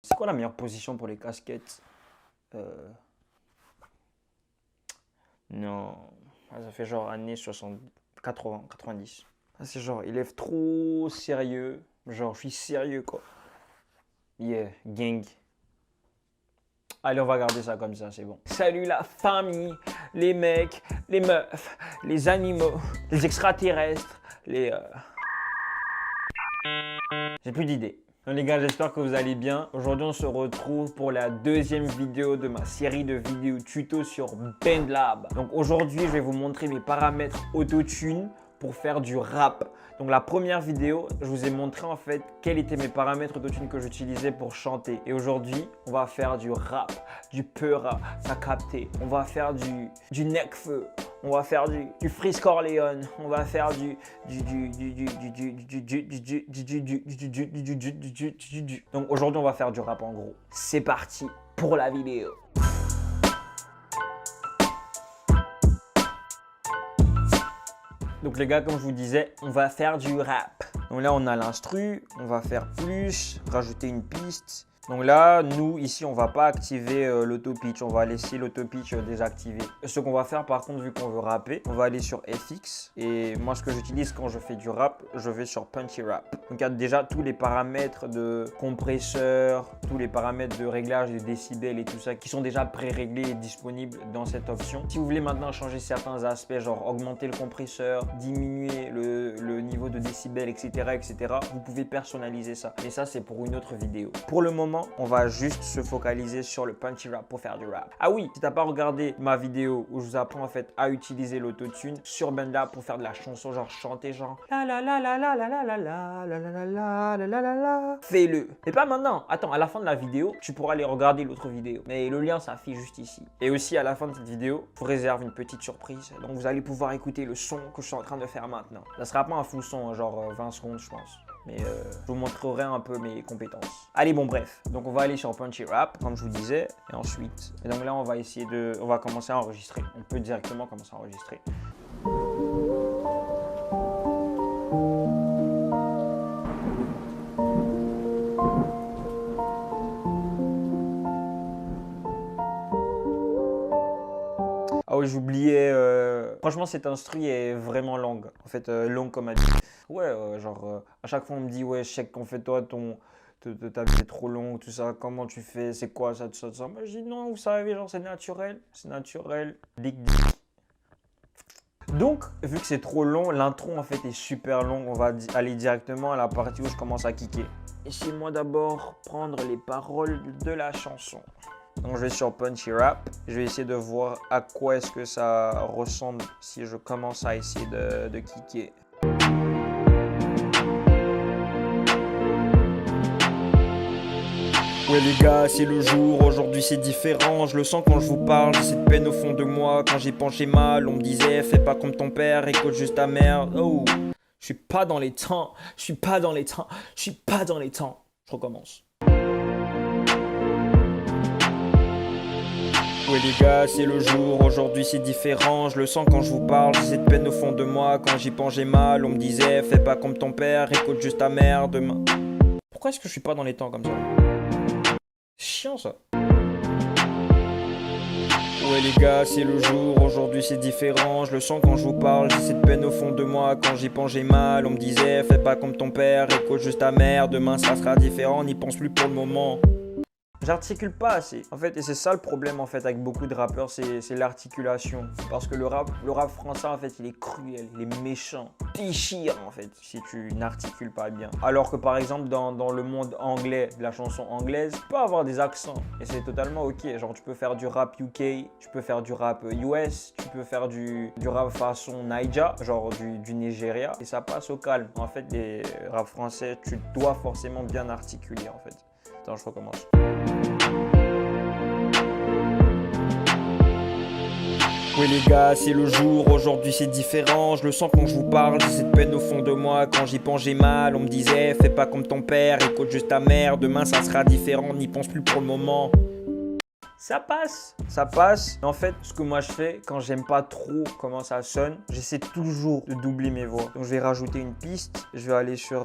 C'est quoi la meilleure position pour les casquettes? Non, ça fait genre années 60, 80, 90. C'est genre, il est trop sérieux. Genre, je suis sérieux quoi. Yeah, gang. Allez, on va garder ça comme ça, c'est bon. Salut la famille, les mecs, les meufs, les animaux, les extraterrestres, les... J'ai plus d'idées. Donc les gars, j'espère que vous allez bien. Aujourd'hui, on se retrouve pour la deuxième vidéo de ma série de vidéos tuto sur BandLab. Donc aujourd'hui, je vais vous montrer mes paramètres autotune pour faire du rap. Donc la première vidéo, je vous ai montré en fait quels étaient mes paramètres autotune que j'utilisais pour chanter. Et aujourd'hui, on va faire du rap, du peur, t'as capté. On va faire du Nekfeu. On va faire du Freeze Corleone, on va faire donc aujourd'hui on va faire du rap en gros. C'est parti pour la vidéo. Donc les gars, comme je vous disais, on va faire du rap. Donc là on a l'instru, on va faire plus, rajouter une piste. Donc là, nous, ici, on ne va pas activer l'auto-pitch. On va laisser l'auto-pitch désactivé. Ce qu'on va faire, par contre, vu qu'on veut rapper, on va aller sur FX. Et moi, ce que j'utilise quand je fais du rap, je vais sur Punchy Rap. Donc, il y a déjà tous les paramètres de compresseur, tous les paramètres de réglage des décibels et tout ça qui sont déjà pré-réglés et disponibles dans cette option. Si vous voulez maintenant changer certains aspects, genre augmenter le compresseur, diminuer le niveau de décibels, etc., vous pouvez personnaliser ça. Et ça, c'est pour une autre vidéo. Pour le moment, on va juste se focaliser sur le punchy rap pour faire du rap. Ah oui, si t'as pas regardé ma vidéo où je vous apprends en fait à utiliser l'autotune sur BandLab pour faire de la chanson, genre chanter genre la la la la la la la la la la la la la la la, fais-le. Mais pas maintenant. Attends, à la fin de la vidéo, tu pourras aller regarder l'autre vidéo. Mais le lien s'affiche juste ici. Et aussi à la fin de cette vidéo, je vous réserve une petite surprise. Donc vous allez pouvoir écouter le son que je suis en train de faire maintenant. Ça sera pas un full son, genre 20 secondes je pense. Mais je vous montrerai un peu mes compétences. Allez, bon bref. Donc on va aller sur Punchy Rap, comme je vous disais. Et ensuite, donc là on va essayer de... On va commencer à enregistrer. On peut directement commencer à enregistrer. Ah oui, j'oubliais... Franchement, cette instru est vraiment longue. En fait, longue comme elle dit. Ouais, genre, à chaque fois, on me dit, ouais, je sais qu'on fait toi, ta vie est trop longue, tout ça. Comment tu fais? C'est quoi ça, tout ça, tout ça? Moi, je dis, non, vous savez, genre, c'est naturel. C'est naturel. Dick, dick. Donc, vu que c'est trop long, l'intro, en fait, est super longue. On va aller directement à la partie où je commence à kicker. Laissez-moi d'abord prendre les paroles de la chanson. Donc je vais sur Punchy Rap, je vais essayer de voir à quoi est-ce que ça ressemble si je commence à essayer de kicker. Ouais les gars, c'est le jour, aujourd'hui c'est différent, je le sens quand je vous parle, j'ai cette peine au fond de moi, quand j'ai penché mal, on me disait fais pas comme ton père, écoute juste ta mère. Oh, je suis pas dans les temps, je suis pas dans les temps, je suis pas dans les temps. Je recommence. Ouais les gars, c'est le jour, aujourd'hui c'est différent, je le sens quand je vous parle, j'ai cette peine au fond de moi, quand j'y pense j'ai mal, on me disait fais pas comme ton père, écoute juste ta mère demain. Pourquoi est-ce que je suis pas dans les temps comme ça? Chiant ça. Ouais les gars, c'est le jour, aujourd'hui c'est différent, je le sens quand je vous parle, j'ai cette peine au fond de moi, quand j'y pense j'ai mal, on me disait fais pas comme ton père, écoute juste ta mère, demain ça sera différent, n'y pense plus pour le moment. J'articule pas assez. En fait, et c'est ça le problème en fait avec beaucoup de rappeurs, c'est l'articulation. Parce que le rap français en fait, il est cruel, il est méchant, déchire en fait si tu n'articules pas bien. Alors que par exemple dans le monde anglais, de la chanson anglaise, tu peux avoir des accents et c'est totalement ok. Genre tu peux faire du rap UK, tu peux faire du rap US, tu peux faire du rap façon Naija, genre du Nigeria et ça passe au calme. En fait, les rap français, tu dois forcément bien articuler en fait. Attends, je recommence. Oui les gars, c'est le jour, aujourd'hui c'est différent, je le sens quand je vous parle, j'ai cette peine au fond de moi, quand j'y pense j'ai mal, on me disait fais pas comme ton père, écoute juste ta mère, demain ça sera différent, n'y pense plus pour le moment. Ça passe. Ça passe. En fait, ce que moi je fais, quand j'aime pas trop comment ça sonne, j'essaie toujours de doubler mes voix. Donc je vais rajouter une piste. Je vais aller sur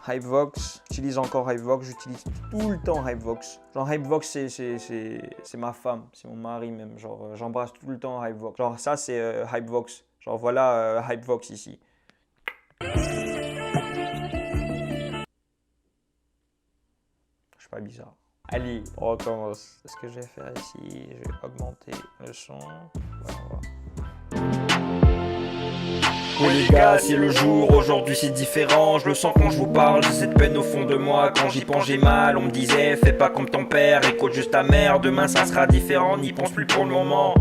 Hypevox. J'utilise encore Hypevox. J'utilise tout le temps Hypevox. Genre Hypevox, c'est ma femme. C'est mon mari même. Genre j'embrasse tout le temps Hypevox. Genre ça, c'est Hypevox. Genre voilà Hypevox ici. Je suis pas bizarre. Allez, on recommence. Ce que je vais faire ici, je vais augmenter le son. Voilà. Oui les gars, c'est le jour, aujourd'hui c'est différent. Je le sens quand je vous parle, j'ai cette peine au fond de moi. Quand j'y pense j'ai mal, on me disait fais pas comme ton père, écoute juste ta mère. Demain ça sera différent, n'y pense plus pour le moment.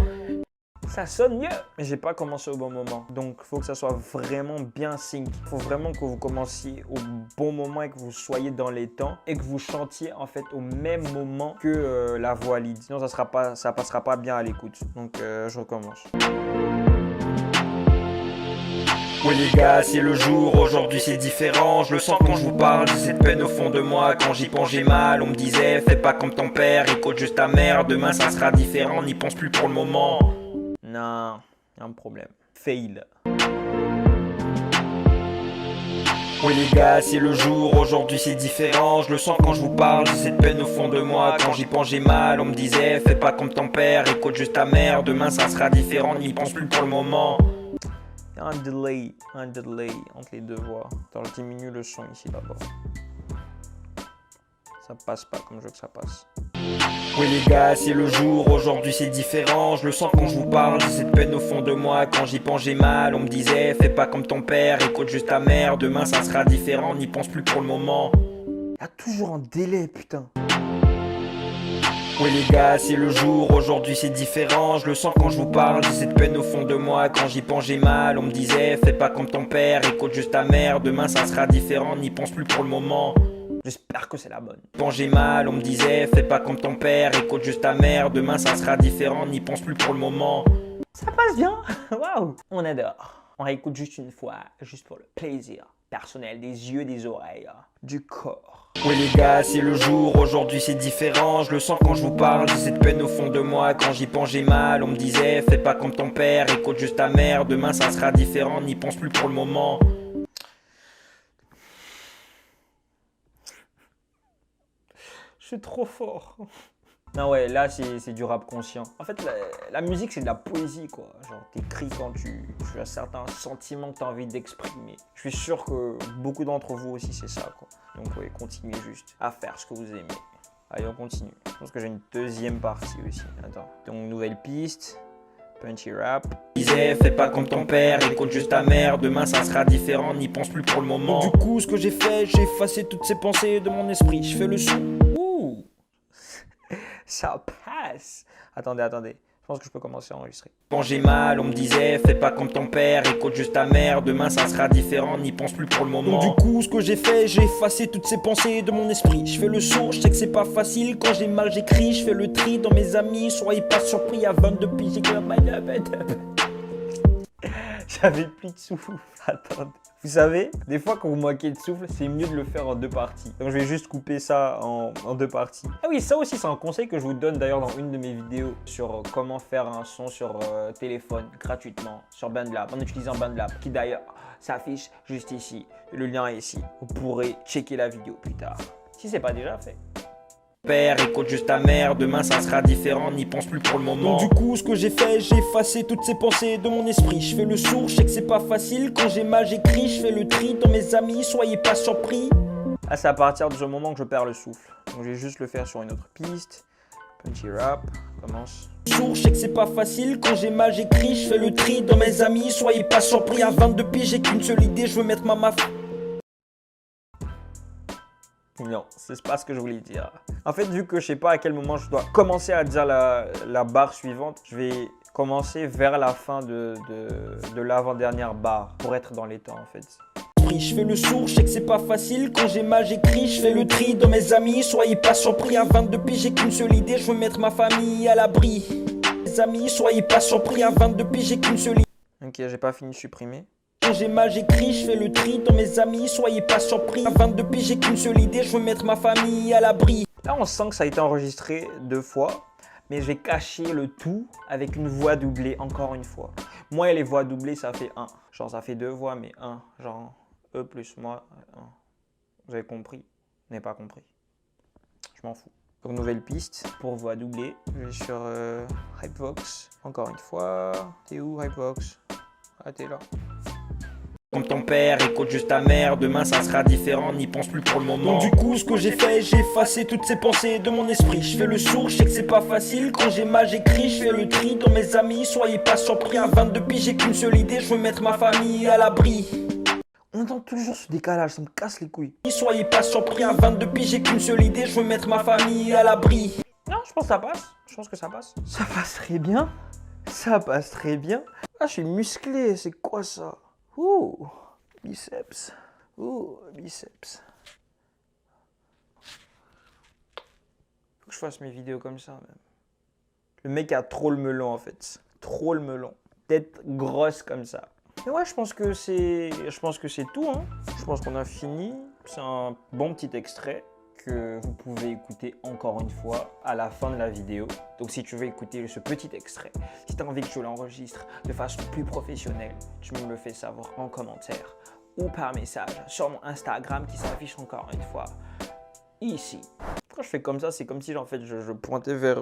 Ça sonne mieux, mais j'ai pas commencé au bon moment. Donc, il faut que ça soit vraiment bien sync. Il faut vraiment que vous commenciez au bon moment et que vous soyez dans les temps et que vous chantiez en fait au même moment que la voix lead. Sinon, ça passera pas bien à l'écoute. Donc, je recommence. Oui les gars, c'est le jour, aujourd'hui c'est différent. Je le sens quand je vous parle, j'ai cette peine au fond de moi. Quand j'y pense j'ai mal, on me disait fais pas comme ton père, écoute juste ta mère. Demain ça sera différent, n'y pense plus pour le moment. Non, il y a un problème. Fail. Oui les gars, c'est le jour, aujourd'hui c'est différent. Je le sens quand je vous parle, j'ai cette peine au fond de moi. Quand j'y pense j'ai mal, on me disait fais pas comme ton père, écoute juste ta mère. Demain ça sera différent, n'y pense plus pour le moment. Il y a un delay entre les deux voix. Attends, je diminue le son ici d'abord. Ça passe pas comme je veux que ça passe. Oui les gars, c'est le jour, aujourd'hui c'est différent. Je le sens quand je vous parle, j'ai cette peine au fond de moi. Quand j'y pense j'ai mal, on me disait fais pas comme ton père, écoute juste ta mère. Demain ça sera différent, n'y pense plus pour le moment. Il y a toujours un délai, putain. Oui les gars, c'est le jour, aujourd'hui c'est différent. Je le sens quand je vous parle, j'ai cette peine au fond de moi. Quand j'y pense j'ai mal, on me disait fais pas comme ton père, écoute juste ta mère. Demain ça sera différent, n'y pense plus pour le moment. J'espère que c'est la bonne. Quand j'ai mal, on me disait fais pas comme ton père, écoute juste ta mère. Demain ça sera différent, n'y pense plus pour le moment. Ça passe bien. Waouh. On adore. On réécoute juste une fois, juste pour le plaisir personnel des yeux, des oreilles, du corps. Oui les gars, c'est le jour, aujourd'hui c'est différent. Je le sens quand je vous parle, j'ai cette peine au fond de moi. Quand j'y pense j'ai mal, on me disait fais pas comme ton père, écoute juste ta mère. Demain ça sera différent, n'y pense plus pour le moment. Je suis trop fort. Non ouais, là c'est du rap conscient. En fait, la musique c'est de la poésie quoi. Genre t'écris quand tu as certains sentiments que tu as envie d'exprimer. Je suis sûr que beaucoup d'entre vous aussi c'est ça quoi. Donc ouais, continuez juste à faire ce que vous aimez. Allez, on continue. Je pense que j'ai une deuxième partie aussi. Attends. Donc nouvelle piste. Punchy rap. Disais fais pas comme ton père, écoute juste ta mère. Demain ça sera différent, n'y pense plus pour le moment. Du coup ce que j'ai fait, j'ai effacé toutes ces pensées de mon esprit. Je fais le son. Ouh. Ça passe. Attendez. Je pense que je peux commencer à enregistrer. Quand j'ai mal, on me disait fais pas comme ton père, écoute juste ta mère. Demain ça sera différent, n'y pense plus pour le moment. Du coup ce que j'ai fait, j'ai effacé toutes ces pensées de mon esprit. Je fais le sourd, je sais que c'est pas facile. Quand j'ai mal j'écris, je fais le tri dans mes amis. Soyez pas surpris, à 22 piges J'avais plus de souffle. Attendez. Vous savez, des fois quand vous manquez de souffle, c'est mieux de le faire en deux parties. Donc je vais juste couper ça en deux parties. Ah oui, ça aussi c'est un conseil que je vous donne d'ailleurs dans une de mes vidéos sur comment faire un son sur téléphone gratuitement sur BandLab en utilisant BandLab qui d'ailleurs s'affiche juste ici. Le lien est ici. Vous pourrez checker la vidéo plus tard si c'est pas déjà fait. Père, écoute juste ta mère, demain ça sera différent, n'y pense plus pour le moment. Du coup ce que j'ai fait, j'ai effacé toutes ces pensées de mon esprit. Je fais le sourd, je sais que c'est pas facile. Quand j'ai mal j'écris, je fais le tri dans mes amis. Soyez pas surpris. Ah, c'est à partir de ce moment que je perds le souffle. Donc je vais juste le faire sur une autre piste. Punchy rap, commence. Sourd, je sais que c'est pas facile. Quand j'ai mal j'écris, je fais le tri dans mes amis. Soyez pas surpris, à 22 piges j'ai qu'une seule idée, je veux mettre ma maf. Non, c'est pas ce que je voulais dire. En fait, vu que je sais pas à quel moment je dois commencer à dire la barre suivante, je vais commencer vers la fin de l'avant-dernière barre pour être dans les temps en fait. Je fais le sourd, je sais que c'est pas facile. Quand j'ai mal j'écris, je fais le tri dans mes amis. Soyez pas surpris, à 22 piges j'ai qu'une seule idée, je veux mettre ma famille à l'abri. Les amis, soyez pas surpris, à 22 piges j'ai qu'une seule idée. Ok, j'ai pas fini de supprimer. Quand j'ai mal j'écris, je fais le tri dans mes amis. Soyez pas surpris, à 22 piges j'ai qu'une seule idée, je veux mettre ma famille à l'abri. Là, on sent que ça a été enregistré 2 fois. mais j'ai caché le tout avec une voix doublée encore une fois. Moi et les voix doublées, ça fait 1. Genre ça fait 2 voix, mais 1. Genre eux plus moi, 1. Vous avez compris? Vous n'avez pas compris? Je m'en fous. Donc nouvelle piste pour voix doublée. Je vais sur Hypevox. Encore une fois. T'es où Hypevox? Ah t'es là. Comme ton père, écoute juste ta mère, demain ça sera différent, n'y pense plus pour le moment. Donc du coup ce que j'ai fait, j'ai effacé toutes ces pensées de mon esprit. Je fais le sourd, je sais que c'est pas facile. Quand j'ai mal j'écris, je fais le tri dans mes amis. Soyez pas surpris, à 22 piges j'ai qu'une seule idée, je veux mettre ma famille à l'abri. On entend toujours ce décalage, ça me casse les couilles. Soyez pas surpris, à 22 piges j'ai qu'une seule idée, je veux mettre ma famille à l'abri. Non, je pense que ça passe. Je pense que ça passe. Ça passe très bien. Ça passe très bien. Ah, je suis musclé, c'est quoi ça? Ouh, biceps. Ouh, biceps. Faut que je fasse mes vidéos comme ça, même. Le mec a trop le melon, en fait. Trop le melon. Tête grosse comme ça. Mais ouais, je pense que c'est tout, hein. Je pense qu'on a fini. C'est un bon petit extrait que vous pouvez écouter encore une fois à la fin de la vidéo. Donc si tu veux écouter ce petit extrait, si tu as envie que je l'enregistre de façon plus professionnelle, tu me le fais savoir en commentaire ou par message sur mon Instagram qui s'affiche encore une fois ici. Quand je fais comme ça, c'est comme si en fait, je pointais vers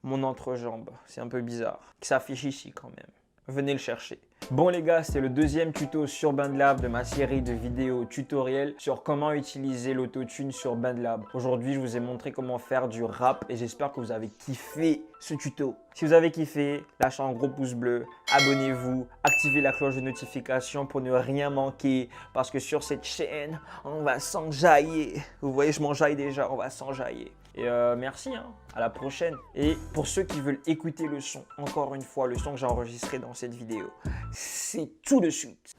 mon entrejambe. C'est un peu bizarre. Qui s'affiche ici quand même. Venez le chercher. Bon les gars, c'est le deuxième tuto sur BandLab de ma série de vidéos tutoriels sur comment utiliser l'autotune sur BandLab. Aujourd'hui, je vous ai montré comment faire du rap et j'espère que vous avez kiffé ce tuto. Si vous avez kiffé, lâchez un gros pouce bleu, abonnez-vous, activez la cloche de notification pour ne rien manquer parce que sur cette chaîne, on va s'enjailler. Vous voyez, je m'enjaille déjà, on va s'enjailler. Et merci, hein, à la prochaine. Et pour ceux qui veulent écouter le son, encore une fois, le son que j'ai enregistré dans cette vidéo, c'est tout de suite.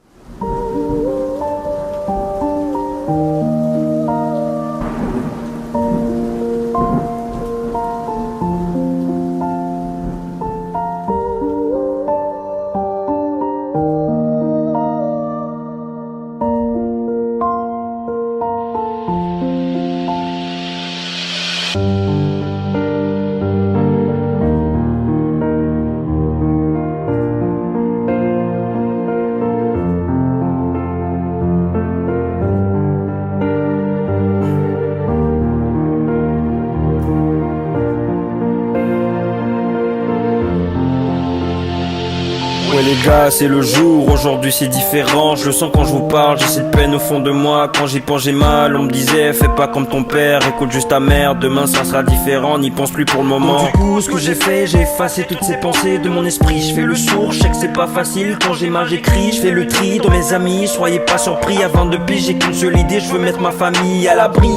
Ouais les gars, c'est le jour, aujourd'hui c'est différent. Je le sens quand je vous parle, j'ai cette peine au fond de moi. Quand j'y pense j'ai mal, on me disait fais pas comme ton père, écoute juste ta mère, demain ça sera différent, n'y pense plus pour le moment. Du coup ce que j'ai fait, j'ai effacé toutes ces pensées de mon esprit. Je fais le sourd, je sais que c'est pas facile. Quand j'ai mal j'écris, je fais le tri dans mes amis. Soyez pas surpris, à 22 piges j'ai qu'une seule idée, je veux mettre ma famille à l'abri.